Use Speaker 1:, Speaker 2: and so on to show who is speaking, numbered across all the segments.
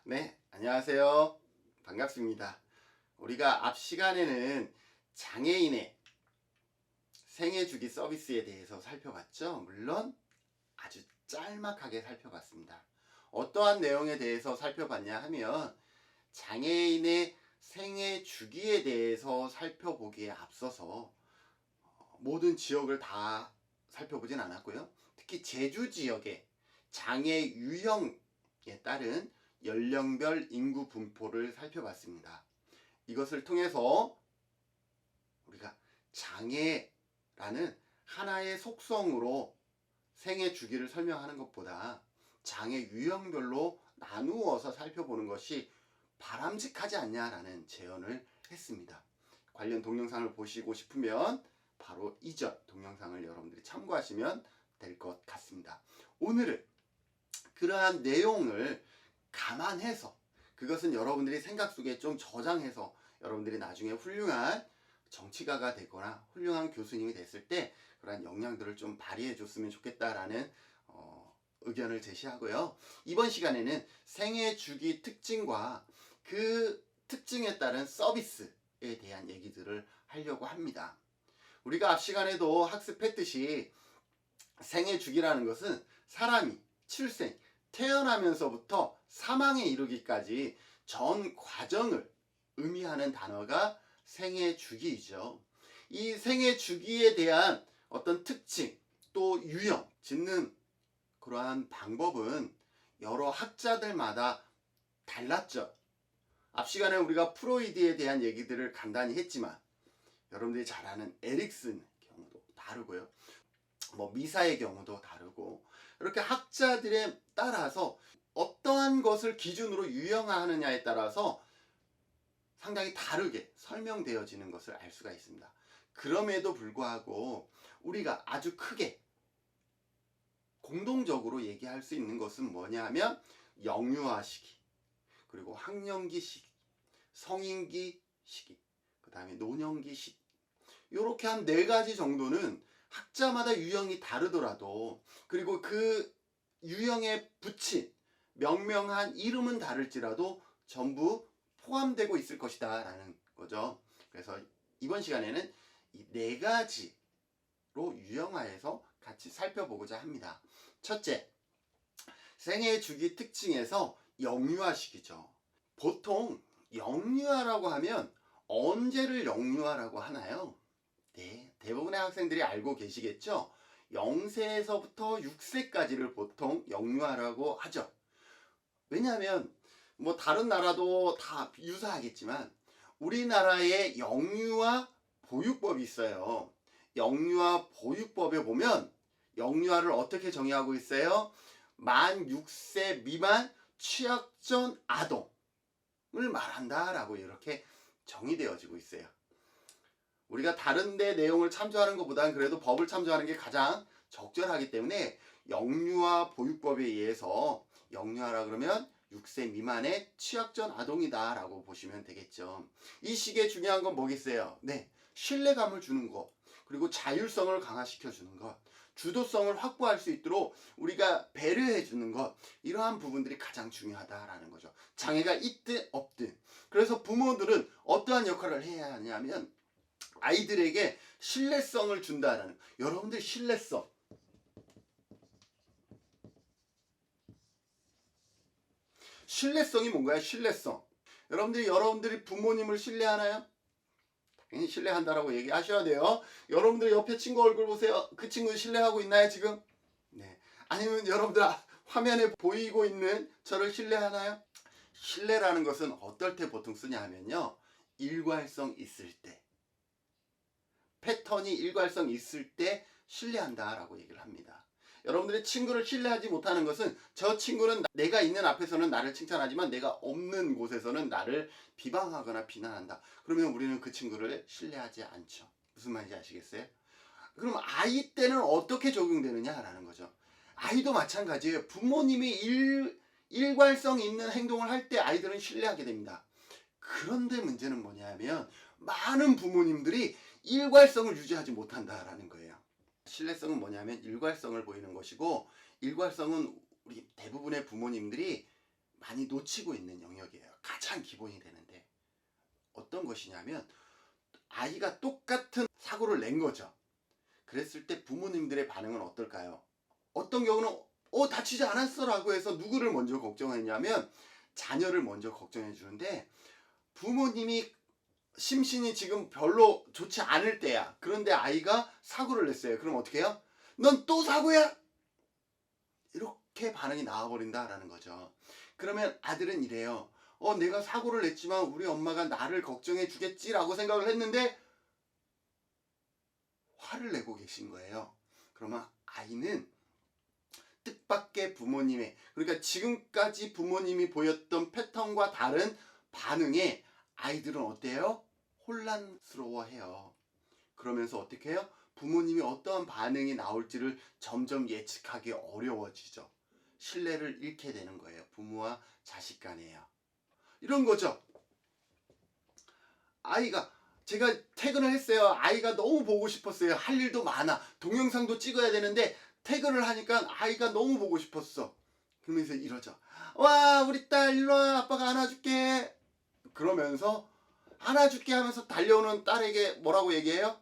Speaker 1: 네, 안녕하세요. 반갑습니다. 우리가 앞 시간에는 장애인의 생애주기 서비스에 대해서 살펴봤죠. 물론 아주 짤막하게 살펴봤습니다. 어떠한 내용에 대해서 살펴봤냐 하면 장애인의 생애주기에 대해서 살펴보기에 앞서서 모든 지역을 다 살펴보진 않았고요. 특히 제주 지역의 장애 유형에 따른 연령별 인구 분포를 살펴봤습니다. 이것을 통해서 우리가 장애라는 하나의 속성으로 생애 주기를 설명하는 것보다 장애 유형별로 나누어서 살펴보는 것이 바람직하지 않냐라는 제언을 했습니다. 관련 동영상을 보시고 싶으면 바로 이전 동영상을 여러분들이 참고하시면 될 것 같습니다. 오늘은 그러한 내용을 감안해서 그것은 여러분들이 생각 속에 좀 저장해서 여러분들이 나중에 훌륭한 정치가가 되거나 훌륭한 교수님이 됐을 때 그러한 역량들을 좀 발휘해 줬으면 좋겠다라는 의견을 제시하고요. 이번 시간에는 생애 주기 특징과 그 특징에 따른 서비스에 대한 얘기들을 하려고 합니다. 우리가 앞 시간에도 학습했듯이 생애 주기라는 것은 사람이 출생, 태어나면서부터 사망에 이르기까지 전 과정을 의미하는 단어가 생애 주기이죠. 이 생애 주기에 대한 어떤 특징, 또 유형, 짓는 그러한 방법은 여러 학자들마다 달랐죠. 앞 시간에 우리가 프로이드에 대한 얘기들을 간단히 했지만 여러분들이 잘 아는 에릭슨의 경우도 다르고요. 미사의 경우도 다르고 이렇게 학자들에 따라서 어떠한 것을 기준으로 유형화하느냐에 따라서 상당히 다르게 설명되어지는 것을 알 수가 있습니다. 그럼에도 불구하고 우리가 아주 크게 공동적으로 얘기할 수 있는 것은 뭐냐 하면 영유아 시기, 그리고 학령기 시기, 성인기 시기, 그 다음에 노년기 시기, 이렇게 한 4가지 정도는 학자마다 유형이 다르더라도 그리고 그 유형에 붙인 명명한 이름은 다를지라도 전부 포함되고 있을 것이다 라는 거죠. 그래서 이번 시간에는 이 4가지로 유형화해서 같이 살펴보고자 합니다. 첫째, 생애 주기 특징에서 영유아 시기죠. 보통 영유아라고 하면 언제를 영유아라고 하나요? 네, 대부분의 학생들이 알고 계시겠죠? 0세에서부터 6세까지를 보통 영유아라고 하죠. 왜냐하면 다른 나라도 다 유사하겠지만 우리나라의 영유아 보육법이 있어요. 영유아 보육법에 보면 영유아를 어떻게 정의하고 있어요? 만 6세 미만 취약전 아동을 말한다라고 이렇게 정의되어지고 있어요. 우리가 다른 데 내용을 참조하는 것보다는 그래도 법을 참조하는 게 가장 적절하기 때문에 영유아 보육법에 의해서 영유아라 그러면 6세 미만의 취약전 아동이다 라고 보시면 되겠죠. 이 시기에 중요한 건 뭐겠어요? 네, 신뢰감을 주는 것, 그리고 자율성을 강화시켜 주는 것, 주도성을 확보할 수 있도록 우리가 배려해 주는 것, 이러한 부분들이 가장 중요하다라는 거죠. 장애가 있든 없든. 그래서 부모들은 어떠한 역할을 해야 하냐면 아이들에게 신뢰성을 준다라는, 여러분들 신뢰성이 뭔가요? 신뢰성. 여러분들이 부모님을 신뢰하나요? 당연히 신뢰한다라고 얘기하셔야 돼요. 여러분들 옆에 친구 얼굴 보세요. 그 친구 신뢰하고 있나요 지금? 네. 아니면 여러분들 화면에 보이고 있는 저를 신뢰하나요? 신뢰라는 것은 어떨 때 보통 쓰냐 하면요, 일관성 있을 때, 패턴이 일관성 있을 때 신뢰한다라고 얘기를 합니다. 여러분들이 친구를 신뢰하지 못하는 것은 저 친구는 내가 있는 앞에서는 나를 칭찬하지만 내가 없는 곳에서는 나를 비방하거나 비난한다. 그러면 우리는 그 친구를 신뢰하지 않죠. 무슨 말인지 아시겠어요? 그럼 아이 때는 어떻게 적용되느냐라는 거죠. 아이도 마찬가지예요. 부모님이 일관성 있는 행동을 할 때 아이들은 신뢰하게 됩니다. 그런데 문제는 뭐냐면 많은 부모님들이 일관성을 유지하지 못한다라는 거예요. 신뢰성은 뭐냐면 일관성을 보이는 것이고, 일관성은 우리 대부분의 부모님들이 많이 놓치고 있는 영역이에요. 가장 기본이 되는데 어떤 것이냐면 아이가 똑같은 사고를 낸 거죠. 그랬을 때 부모님들의 반응은 어떨까요? 어떤 경우는 다치지 않았어 라고 해서 누구를 먼저 걱정했냐면 자녀를 먼저 걱정해 주는데, 부모님이 심신이 지금 별로 좋지 않을 때야. 그런데 아이가 사고를 냈어요. 그럼 어떻게 해요? 넌 또 사고야? 이렇게 반응이 나와버린다라는 거죠. 그러면 아들은 이래요. 내가 사고를 냈지만 우리 엄마가 나를 걱정해 주겠지라고 생각을 했는데 화를 내고 계신 거예요. 그러면 아이는 뜻밖의 부모님의, 그러니까 지금까지 부모님이 보였던 패턴과 다른 반응에 아이들은 어때요? 혼란스러워해요. 그러면서 어떻게 해요? 부모님이 어떠한 반응이 나올지를 점점 예측하기 어려워지죠. 신뢰를 잃게 되는 거예요. 부모와 자식 간에요. 이런 거죠. 아이가, 제가 퇴근을 했어요. 아이가 너무 보고 싶었어요. 할 일도 많아. 동영상도 찍어야 되는데 퇴근을 하니까 아이가 너무 보고 싶었어. 그러면서 이러죠. 와, 우리 딸 일로와, 아빠가 안아줄게. 그러면서 안아줄게 하면서 달려오는 딸에게 뭐라고 얘기해요?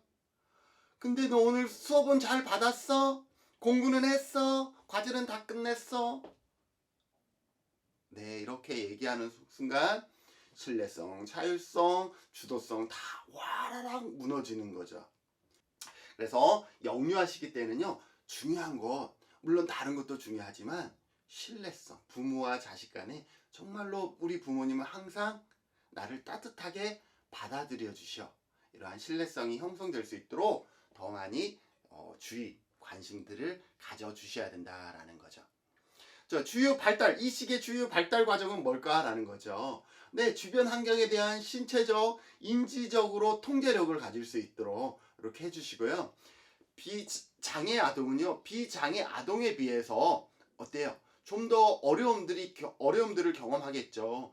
Speaker 1: 근데 너 오늘 수업은 잘 받았어? 공부는 했어? 과제는 다 끝냈어? 네, 이렇게 얘기하는 순간 신뢰성, 자율성, 주도성 다 와라락 무너지는 거죠. 그래서 영유아 시기 때는요, 중요한 것, 물론 다른 것도 중요하지만 신뢰성, 부모와 자식 간에 정말로 우리 부모님은 항상 나를 따뜻하게 받아들여 주셔. 이러한 신뢰성이 형성될 수 있도록 더 많이 주의, 관심들을 가져주셔야 된다라는 거죠. 주요 발달, 이 시기의 주요 발달 과정은 뭘까라는 거죠. 네, 주변 환경에 대한 신체적, 인지적으로 통제력을 가질 수 있도록 이렇게 해주시고요. 비장애 아동은요, 비장애 아동에 비해서 어때요? 좀 더 어려움들을 경험하겠죠.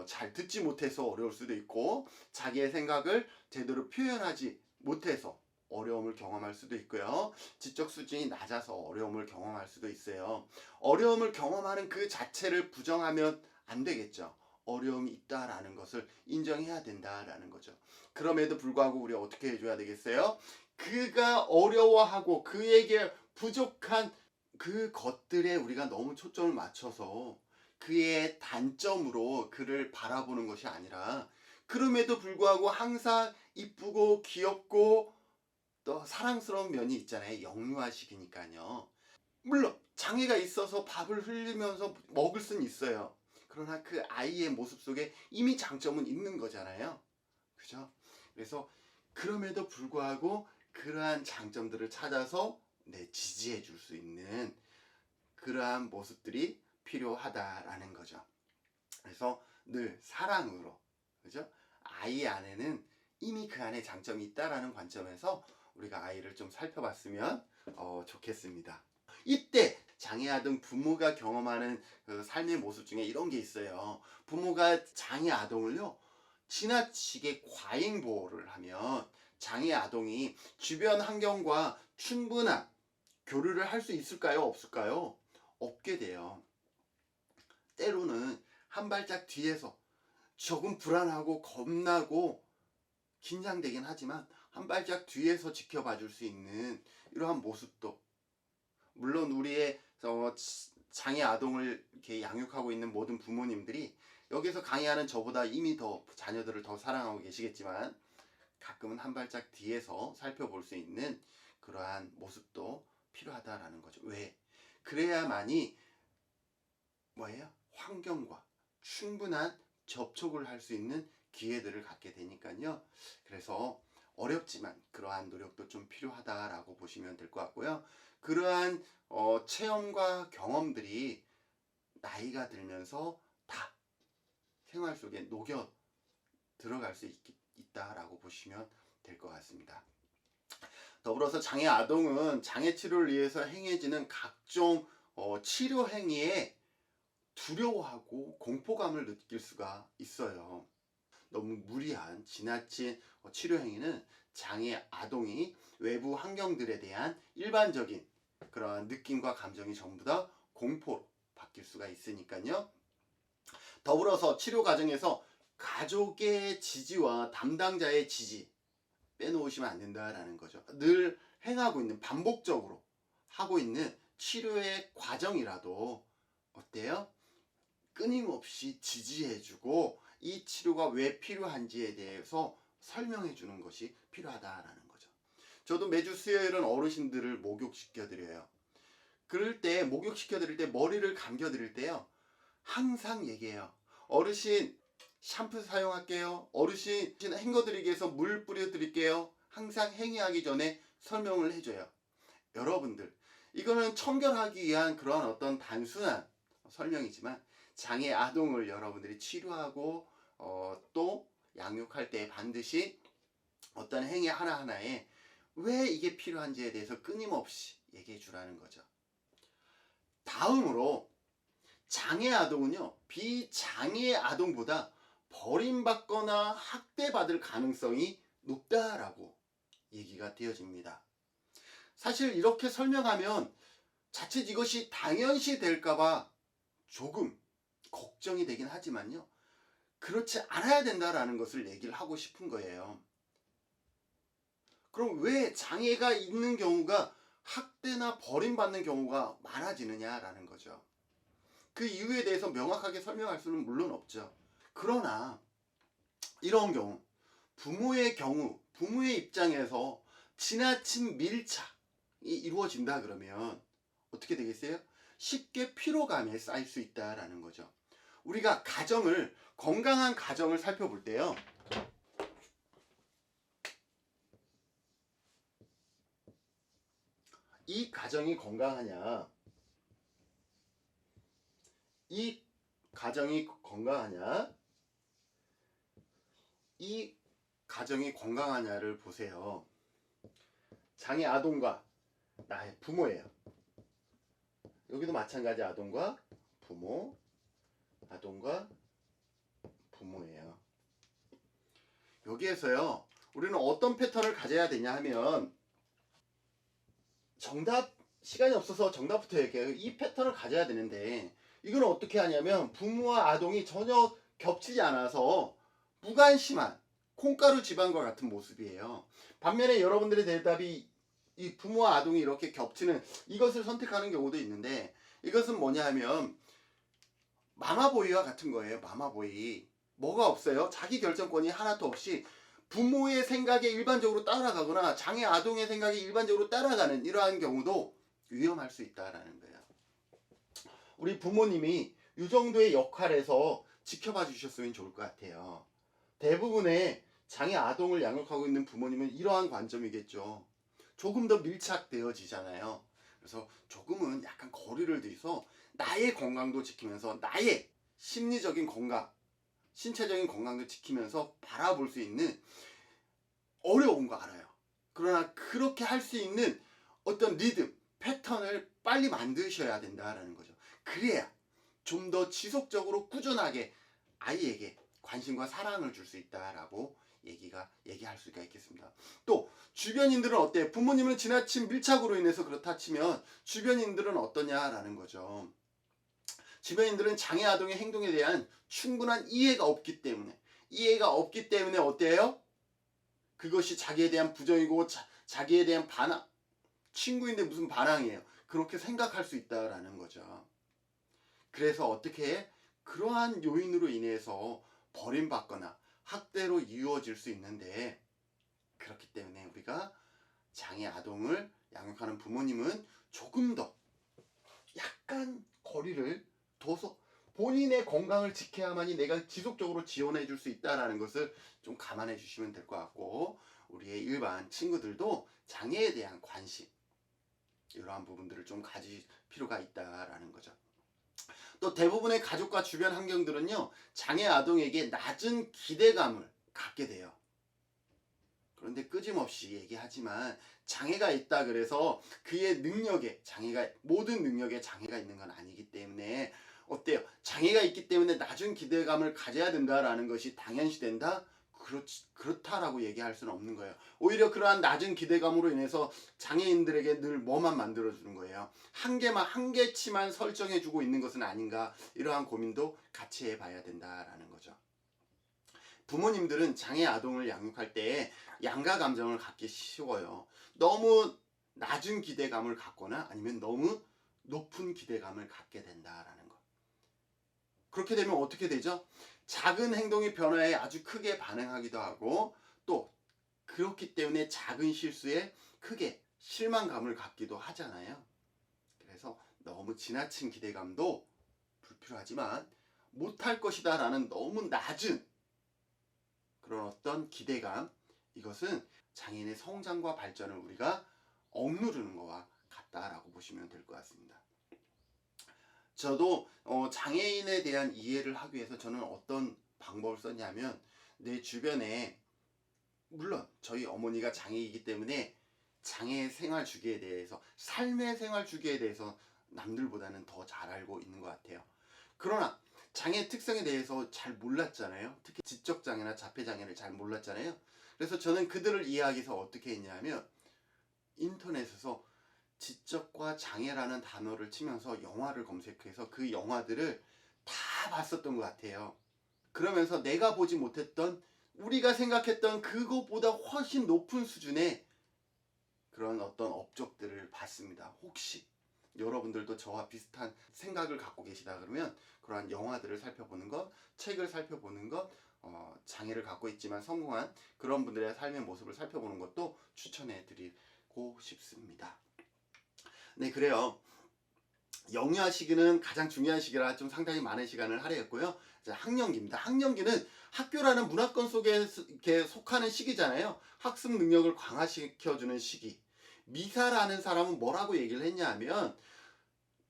Speaker 1: 잘 듣지 못해서 어려울 수도 있고, 자기의 생각을 제대로 표현하지 못해서 어려움을 경험할 수도 있고요. 지적 수준이 낮아서 어려움을 경험할 수도 있어요. 어려움을 경험하는 그 자체를 부정하면 안 되겠죠. 어려움이 있다라는 것을 인정해야 된다라는 거죠. 그럼에도 불구하고 우리 어떻게 해줘야 되겠어요? 그가 어려워하고 그에게 부족한 그 것들에 우리가 너무 초점을 맞춰서 그의 단점으로 그를 바라보는 것이 아니라, 그럼에도 불구하고 항상 이쁘고 귀엽고 또 사랑스러운 면이 있잖아요. 영유아 시기니까요. 물론 장애가 있어서 밥을 흘리면서 먹을 수는 있어요. 그러나 그 아이의 모습 속에 이미 장점은 있는 거잖아요. 그죠? 그래서 그럼에도 불구하고 그러한 장점들을 찾아서 지지해 줄 수 있는 그러한 모습들이 필요하다라는 거죠. 그래서 늘 사랑으로, 그죠? 아이 안에는 이미 그 안에 장점이 있다라는 관점에서 우리가 아이를 좀 살펴봤으면 좋겠습니다. 이때 장애아동 부모가 경험하는 그 삶의 모습 중에 이런 게 있어요. 부모가 장애아동을요, 지나치게 과잉 보호를 하면 장애아동이 주변 환경과 충분한 교류를 할 수 있을까요? 없을까요? 없게 돼요. 때로는 한 발짝 뒤에서 조금 불안하고 겁나고 긴장되긴 하지만 한 발짝 뒤에서 지켜봐 줄 수 있는 이러한 모습도, 물론 우리의 장애 아동을 이렇게 양육하고 있는 모든 부모님들이 여기서 강의하는 저보다 이미 더 자녀들을 더 사랑하고 계시겠지만 가끔은 한 발짝 뒤에서 살펴볼 수 있는 그러한 모습도 필요하다라는 거죠. 왜? 그래야만이 뭐예요? 환경과 충분한 접촉을 할 수 있는 기회들을 갖게 되니까요. 그래서 어렵지만 그러한 노력도 좀 필요하다라고 보시면 될 것 같고요. 그러한 체험과 경험들이 나이가 들면서 다 생활 속에 녹여 들어갈 수 있다라고 보시면 될 것 같습니다. 더불어서 장애 아동은 장애 치료를 위해서 행해지는 각종 치료 행위에 두려워하고 공포감을 느낄 수가 있어요. 너무 무리한 지나친 치료 행위는 장애 아동이 외부 환경들에 대한 일반적인 그러한 느낌과 감정이 전부 다 공포로 바뀔 수가 있으니까요. 더불어서 치료 과정에서 가족의 지지와 담당자의 지지 빼놓으시면 안 된다라는 거죠. 늘 행하고 있는, 반복적으로 하고 있는 치료의 과정이라도 어때요? 끊임없이 지지해주고 이 치료가 왜 필요한지에 대해서 설명해 주는 것이 필요하다라는 거죠. 저도 매주 수요일은 어르신들을 목욕시켜 드려요. 그럴 때, 목욕시켜 드릴 때, 머리를 감겨 드릴 때요, 항상 얘기해요. 어르신 샴푸 사용할게요. 어르신 헹궈 드리기 위해서 물 뿌려 드릴게요. 항상 행위하기 전에 설명을 해줘요. 여러분들, 이거는 청결하기 위한 그런 어떤 단순한 설명이지만 장애 아동을 여러분들이 치료하고 또 양육할 때 반드시 어떤 행위 하나하나에 왜 이게 필요한지에 대해서 끊임없이 얘기해 주라는 거죠. 다음으로 장애 아동은요, 비장애 아동보다 버림받거나 학대받을 가능성이 높다라고 얘기가 되어집니다. 사실 이렇게 설명하면 자칫 이것이 당연시 될까봐 조금 걱정이 되긴 하지만요, 그렇지 않아야 된다라는 것을 얘기를 하고 싶은 거예요. 그럼 왜 장애가 있는 경우가 학대나 버림받는 경우가 많아지느냐라는 거죠. 그 이유에 대해서 명확하게 설명할 수는 물론 없죠. 그러나 이런 경우, 부모의 입장에서 지나친 밀착이 이루어진다 그러면 어떻게 되겠어요? 쉽게 피로감에 쌓일 수 있다라는 거죠. 우리가 건강한 가정을 살펴볼 때요, 이 가정이 건강하냐, 이 가정이 건강하냐를 보세요. 장애 아동과 나의 부모예요. 여기도 마찬가지, 아동과 부모예요. 여기에서요, 우리는 어떤 패턴을 가져야 되냐 하면, 시간이 없어서 정답부터 얘기해요. 이 패턴을 가져야 되는데, 이건 어떻게 하냐면 부모와 아동이 전혀 겹치지 않아서 무관심한 콩가루 집안과 같은 모습이에요. 반면에 여러분들의 대답이 이 부모와 아동이 이렇게 겹치는 이것을 선택하는 경우도 있는데, 이것은 뭐냐 하면 마마보이와 같은 거예요. 마마보이. 뭐가 없어요? 자기 결정권이 하나도 없이 부모의 생각에 일반적으로 따라가거나 장애 아동의 생각에 일반적으로 따라가는 이러한 경우도 위험할 수 있다라는 거예요. 우리 부모님이 이 정도의 역할에서 지켜봐 주셨으면 좋을 것 같아요. 대부분의 장애 아동을 양육하고 있는 부모님은 이러한 관점이겠죠. 조금 더 밀착되어지잖아요. 그래서 조금은 약간 거리를 두서 나의 건강도 지키면서 나의 심리적인 건강, 신체적인 건강도 지키면서 바라볼 수 있는, 어려운 거 알아요. 그러나 그렇게 할 수 있는 어떤 리듬, 패턴을 빨리 만드셔야 된다라는 거죠. 그래야 좀 더 지속적으로 꾸준하게 아이에게 관심과 사랑을 줄 수 있다라고 얘기할 수가 있겠습니다. 또 주변인들은 어때요? 부모님은 지나친 밀착으로 인해서 그렇다 치면 주변인들은 어떠냐라는 거죠. 주변인들은 장애 아동의 행동에 대한 충분한 이해가 없기 때문에 어때요? 그것이 자기에 대한 부정이고 자기에 대한 반항, 친구인데 무슨 반항이에요. 그렇게 생각할 수 있다라는 거죠. 그래서 어떻게 해? 그러한 요인으로 인해서 버림받거나 학대로 이루어질 수 있는데, 그렇기 때문에 우리가 장애 아동을 양육하는 부모님은 조금 더 약간 거리를 둬서 본인의 건강을 지켜야만이 내가 지속적으로 지원해 줄 수 있다는 것을 좀 감안해 주시면 될 것 같고, 우리의 일반 친구들도 장애에 대한 관심, 이러한 부분들을 좀 가질 필요가 있다라는 거죠. 또 대부분의 가족과 주변 환경들은요, 장애 아동에게 낮은 기대감을 갖게 돼요. 그런데 끊임없이 얘기하지만 장애가 있다 그래서 그의 모든 능력에 장애가 있는 건 아니기 때문에 어때요? 장애가 있기 때문에 낮은 기대감을 가져야 된다라는 것이 당연시 된다? 그렇다라고 얘기할 수는 없는 거예요. 오히려 그러한 낮은 기대감으로 인해서 장애인들에게 늘 뭐만 만들어주는 거예요. 한계치만 설정해주고 있는 것은 아닌가, 이러한 고민도 같이 해봐야 된다라는 거죠. 부모님들은 장애 아동을 양육할 때 양가 감정을 갖기 쉬워요. 너무 낮은 기대감을 갖거나 아니면 너무 높은 기대감을 갖게 된다라는 거. 그렇게 되면 어떻게 되죠? 작은 행동의 변화에 아주 크게 반응하기도 하고, 또 그렇기 때문에 작은 실수에 크게 실망감을 갖기도 하잖아요. 그래서 너무 지나친 기대감도 불필요하지만, 못할 것이다 라는 너무 낮은 그런 어떤 기대감, 이것은 장애인의 성장과 발전을 우리가 억누르는 것과 같다라고 보시면 될 것 같습니다. 저도 장애인에 대한 이해를 하기 위해서 저는 어떤 방법을 썼냐면, 내 주변에, 물론 저희 어머니가 장애이기 때문에 장애 생활 주기에 대해서, 삶의 생활 주기에 대해서 남들보다는 더 잘 알고 있는 것 같아요. 그러나 장애 특성에 대해서 잘 몰랐잖아요. 특히 지적장애나 자폐장애를 잘 몰랐잖아요. 그래서 저는 그들을 이해하기 위해서 어떻게 했냐면, 인터넷에서 지적과 장애라는 단어를 치면서 영화를 검색해서 그 영화들을 다 봤었던 것 같아요. 그러면서 내가 보지 못했던, 우리가 생각했던 그것보다 훨씬 높은 수준의 그런 어떤 업적들을 봤습니다. 혹시 여러분들도 저와 비슷한 생각을 갖고 계시다 그러면 그러한 영화들을 살펴보는 것, 책을 살펴보는 것, 장애를 갖고 있지만 성공한 그런 분들의 삶의 모습을 살펴보는 것도 추천해 드리고 싶습니다. 네, 그래요. 영유아 시기는 가장 중요한 시기라 좀 상당히 많은 시간을 할애했고요. 이제 학령기입니다. 학령기는 학교라는 문화권 속에 이렇게 속하는 시기잖아요. 학습 능력을 강화시켜주는 시기. 미사라는 사람은 뭐라고 얘기를 했냐 하면,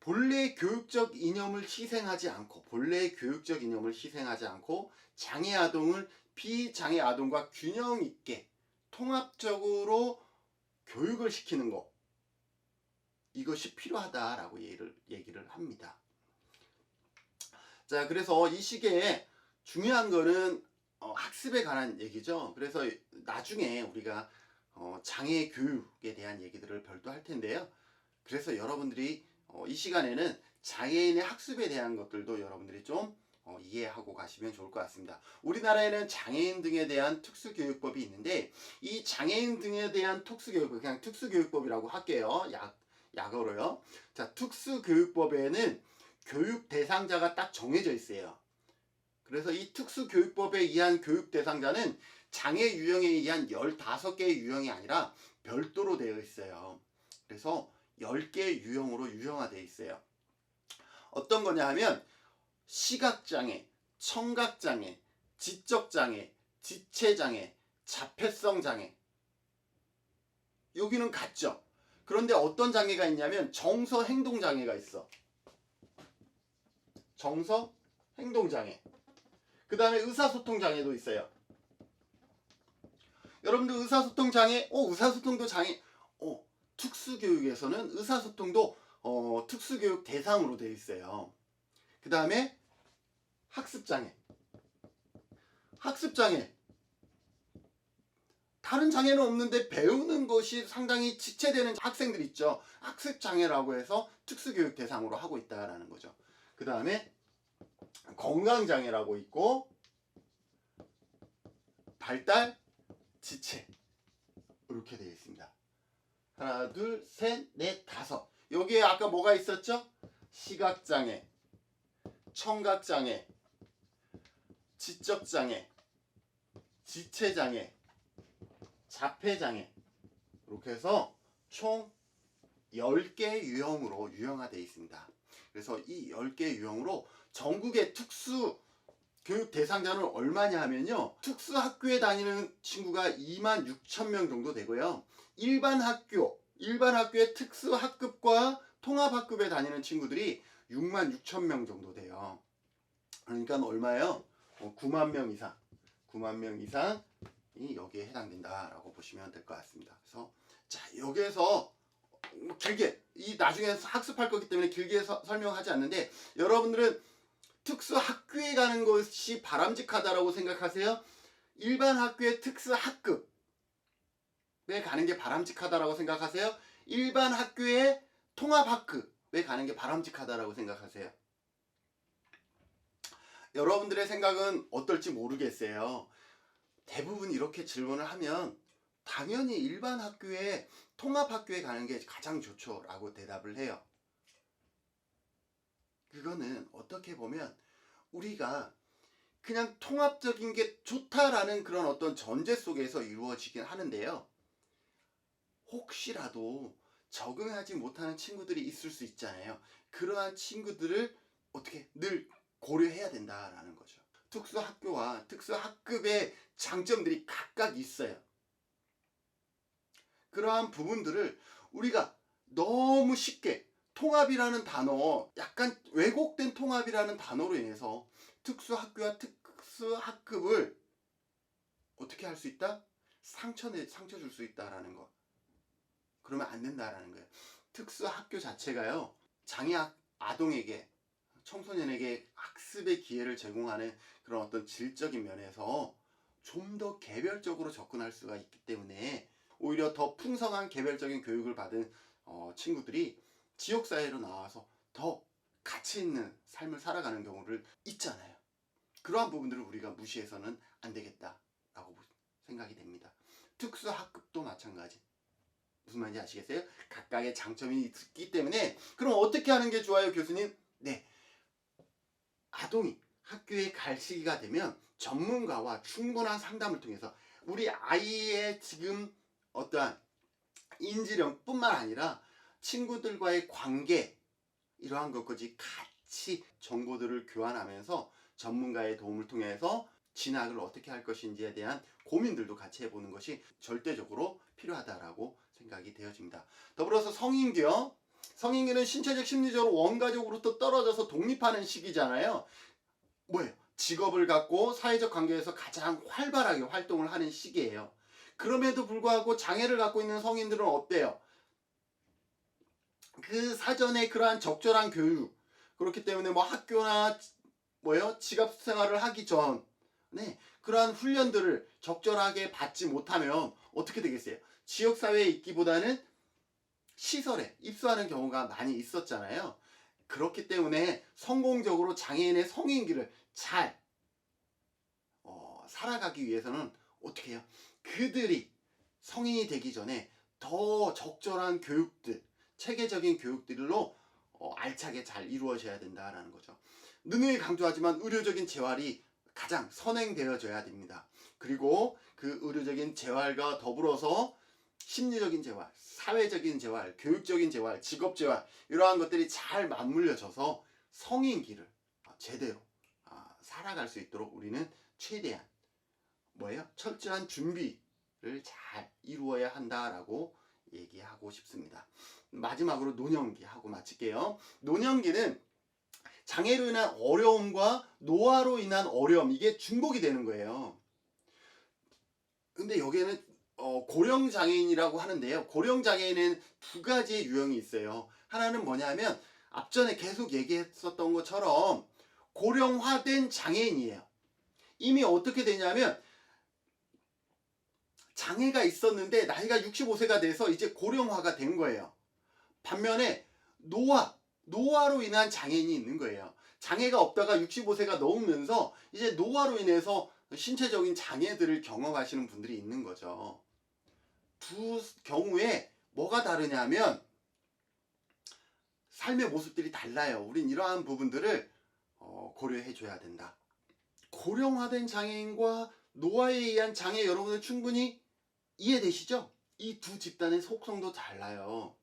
Speaker 1: 본래의 교육적 이념을 희생하지 않고 장애 아동을 비장애 아동과 균형 있게 통합적으로 교육을 시키는 것, 이것이 필요하다라고 얘기를 합니다. 자, 그래서 이 시기에 중요한 거는 학습에 관한 얘기죠. 그래서 나중에 우리가 장애 교육에 대한 얘기들을 별도 할 텐데요. 그래서 여러분들이 이 시간에는 장애인의 학습에 대한 것들도 여러분들이 좀 이해하고 가시면 좋을 것 같습니다. 우리나라에는 장애인 등에 대한 특수교육법이 있는데, 이 장애인 등에 대한 특수교육법, 그냥 특수교육법이라고 할게요. 약어로요. 자, 특수교육법에는 교육 대상자가 딱 정해져 있어요. 그래서 이 특수교육법에 의한 교육 대상자는 장애 유형에 의한 15개의 유형이 아니라 별도로 되어 있어요. 그래서 10개의 유형으로 유형화되어 있어요. 어떤 거냐 하면, 시각장애, 청각장애, 지적장애, 지체장애, 자폐성 장애. 여기는 같죠. 그런데 어떤 장애가 있냐면 정서행동장애가 있어. 정서행동장애. 그 다음에 의사소통장애도 있어요. 여러분들 의사소통장애, 의사소통도 장애, 특수교육에서는 의사소통도 특수교육 대상으로 되어 있어요. 그 다음에 학습장애. 다른 장애는 없는데 배우는 것이 상당히 지체되는 학생들 있죠. 학습장애라고 해서 특수교육 대상으로 하고 있다라는 거죠. 그 다음에 건강장애라고 있고, 발달, 지체, 이렇게 되어 있습니다. 하나, 둘, 셋, 넷, 다섯. 여기에 아까 뭐가 있었죠? 시각장애, 청각장애, 지적장애, 지체장애, 자폐장애, 이렇게 해서 총 10개 유형으로 유형화되어 있습니다. 그래서 이 10개 유형으로 전국의 특수 교육 대상자는 얼마냐 하면요, 특수학교에 다니는 친구가 26,000명 정도 되고요, 일반 학교의 특수학급과 통합학급에 다니는 친구들이 66,000명 정도 돼요. 그러니까 얼마예요? 9만 명 이상이 여기에 해당된다라고 보시면 될 것 같습니다. 그래서 자, 여기에서 길게, 이 나중에 학습할 거기 때문에 길게 설명하지 않는데, 여러분들은 특수학교에 가는 것이 바람직하다라고 생각하세요? 일반 학교의 특수 학급에 가는 게 바람직하다라고 생각하세요? 일반 학교의 통합 학급에 가는 게 바람직하다라고 생각하세요? 여러분들의 생각은 어떨지 모르겠어요. 대부분 이렇게 질문을 하면 당연히 일반 학교에 통합 학교에 가는 게 가장 좋죠 라고 대답을 해요. 그거는 어떻게 보면 우리가 그냥 통합적인 게 좋다라는 그런 어떤 전제 속에서 이루어지긴 하는데요. 혹시라도 적응하지 못하는 친구들이 있을 수 있잖아요. 그러한 친구들을 어떻게 늘 고려해야 된다라는 거죠. 특수학교와 특수학급의 장점들이 각각 있어요. 그러한 부분들을 우리가 너무 쉽게 통합이라는 단어, 약간 왜곡된 통합이라는 단어로 인해서 특수학교와 특수학급을 어떻게 할 수 있다? 상처 줄 수 있다라는 거. 그러면 안 된다라는 거예요. 특수학교 자체가요, 장애 아동에게, 청소년에게 학습의 기회를 제공하는 그런 어떤 질적인 면에서 좀 더 개별적으로 접근할 수가 있기 때문에 오히려 더 풍성한 개별적인 교육을 받은 친구들이 지역사회로 나와서 더 가치 있는 삶을 살아가는 경우를 있잖아요. 그러한 부분들을 우리가 무시해서는 안 되겠다라고 생각이 됩니다. 특수학급도 마찬가지. 무슨 말인지 아시겠어요? 각각의 장점이 있기 때문에 그럼 어떻게 하는 게 좋아요, 교수님? 네, 아동이 학교에 갈 시기가 되면 전문가와 충분한 상담을 통해서 우리 아이의 지금 어떠한 인지력뿐만 아니라 친구들과의 관계, 이러한 것까지 같이 정보들을 교환하면서 전문가의 도움을 통해서 진학을 어떻게 할 것인지에 대한 고민들도 같이 해보는 것이 절대적으로 필요하다라고 생각이 되어집니다. 더불어서 성인기요. 성인기는 신체적, 심리적으로 원가족으로부터 떨어져서 독립하는 시기잖아요. 뭐예요? 직업을 갖고 사회적 관계에서 가장 활발하게 활동을 하는 시기예요. 그럼에도 불구하고 장애를 갖고 있는 성인들은 어때요? 그 사전에 그러한 적절한 교육, 그렇기 때문에 뭐 학교나 뭐예요? 직업 생활을 하기 전 그러한 훈련들을 적절하게 받지 못하면 어떻게 되겠어요? 지역사회에 있기보다는 시설에 입소하는 경우가 많이 있었잖아요. 그렇기 때문에 성공적으로 장애인의 성인기를 잘 살아가기 위해서는 어떻게 해요? 그들이 성인이 되기 전에 더 적절한 교육들, 체계적인 교육들로 알차게 잘 이루어져야 된다라는 거죠. 누누이 강조하지만 의료적인 재활이 가장 선행되어져야 됩니다. 그리고 그 의료적인 재활과 더불어서 심리적인 재활, 사회적인 재활, 교육적인 재활, 직업 재활, 이러한 것들이 잘 맞물려져서 성인기를 제대로 살아갈 수 있도록 우리는 최대한 철저한 준비를 잘 이루어야 한다라고 얘기하고 싶습니다. 마지막으로 노년기 하고 마칠게요. 노년기는 장애로 인한 어려움과 노화로 인한 어려움, 이게 중복이 되는 거예요. 근데 여기에는 고령장애인이라고 하는데요. 고령장애인은 두 가지의 유형이 있어요. 하나는 뭐냐면 앞전에 계속 얘기했었던 것처럼 고령화된 장애인이에요. 이미 어떻게 되냐면 장애가 있었는데 나이가 65세가 돼서 이제 고령화가 된 거예요. 반면에 노화로 인한 장애인이 있는 거예요. 장애가 없다가 65세가 넘으면서 이제 노화로 인해서 신체적인 장애들을 경험하시는 분들이 있는 거죠. 두 경우에 뭐가 다르냐면 삶의 모습들이 달라요. 우린 이러한 부분들을 고려해 줘야 된다. 고령화된 장애인과 노화에 의한 장애, 여러분들 충분히 이해되시죠? 이 두 집단의 속성도 달라요.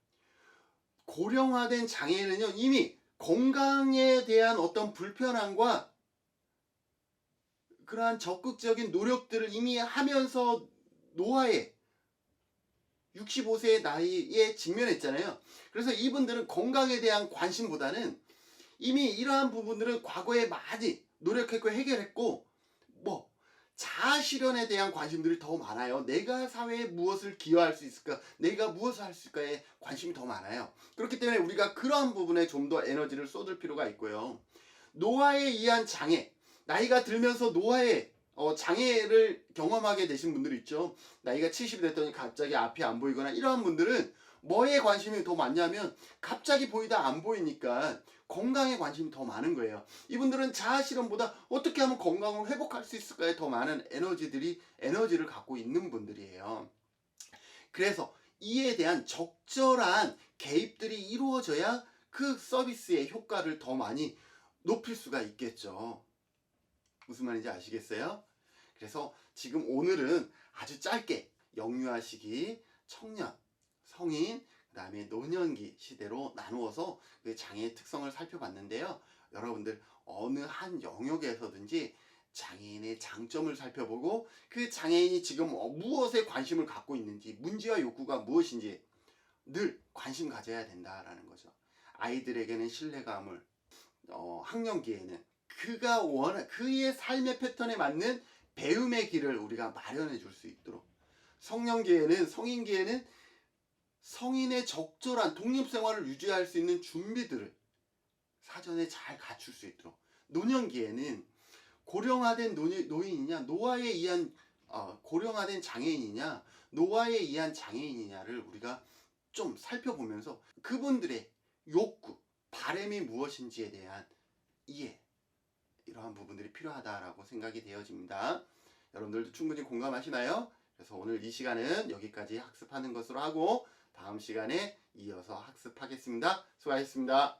Speaker 1: 고령화된 장애인은요, 이미 건강에 대한 어떤 불편함과 그러한 적극적인 노력들을 이미 하면서 노화에 65세의 나이에 직면했잖아요. 그래서 이분들은 건강에 대한 관심보다는 이미 이러한 부분들은 과거에 많이 노력했고 해결했고 자아 실현에 대한 관심들이 더 많아요. 내가 사회에 무엇을 기여할 수 있을까? 내가 무엇을 할 수 있을까에 관심이 더 많아요. 그렇기 때문에 우리가 그러한 부분에 좀 더 에너지를 쏟을 필요가 있고요. 노화에 의한 장애, 나이가 들면서 노화에 장애를 경험하게 되신 분들 있죠. 나이가 70이 됐더니 갑자기 앞이 안 보이거나 이러한 분들은 뭐에 관심이 더 많냐면 갑자기 보이다 안 보이니까 건강에 관심이 더 많은 거예요. 이분들은 자아 실현보다 어떻게 하면 건강을 회복할 수 있을까에 더 많은 에너지를 갖고 있는 분들이에요. 그래서 이에 대한 적절한 개입들이 이루어져야 그 서비스의 효과를 더 많이 높일 수가 있겠죠. 무슨 말인지 아시겠어요? 그래서 지금 오늘은 아주 짧게 영유아 시기, 청년, 성인, 그 다음에 노년기 시대로 나누어서 그 장애의 특성을 살펴봤는데요. 여러분들 어느 한 영역에서든지 장애인의 장점을 살펴보고 그 장애인이 지금 무엇에 관심을 갖고 있는지, 문제와 욕구가 무엇인지 늘 관심 가져야 된다라는 거죠. 아이들에게는 신뢰감을, 학령기에는 그의 삶의 패턴에 맞는 배움의 길을 우리가 마련해 줄 수 있도록, 성인기에는 성인의 적절한 독립생활을 유지할 수 있는 준비들을 사전에 잘 갖출 수 있도록, 노년기에는 고령화된 노인이냐, 노화에 의한 고령화된 장애인이냐, 노화에 의한 장애인이냐를 우리가 좀 살펴보면서 그분들의 욕구, 바람이 무엇인지에 대한 이해, 이러한 부분들이 필요하다라고 생각이 되어집니다. 여러분들도 충분히 공감하시나요? 그래서 오늘 이 시간은 여기까지 학습하는 것으로 하고 다음 시간에 이어서 학습하겠습니다. 수고하셨습니다.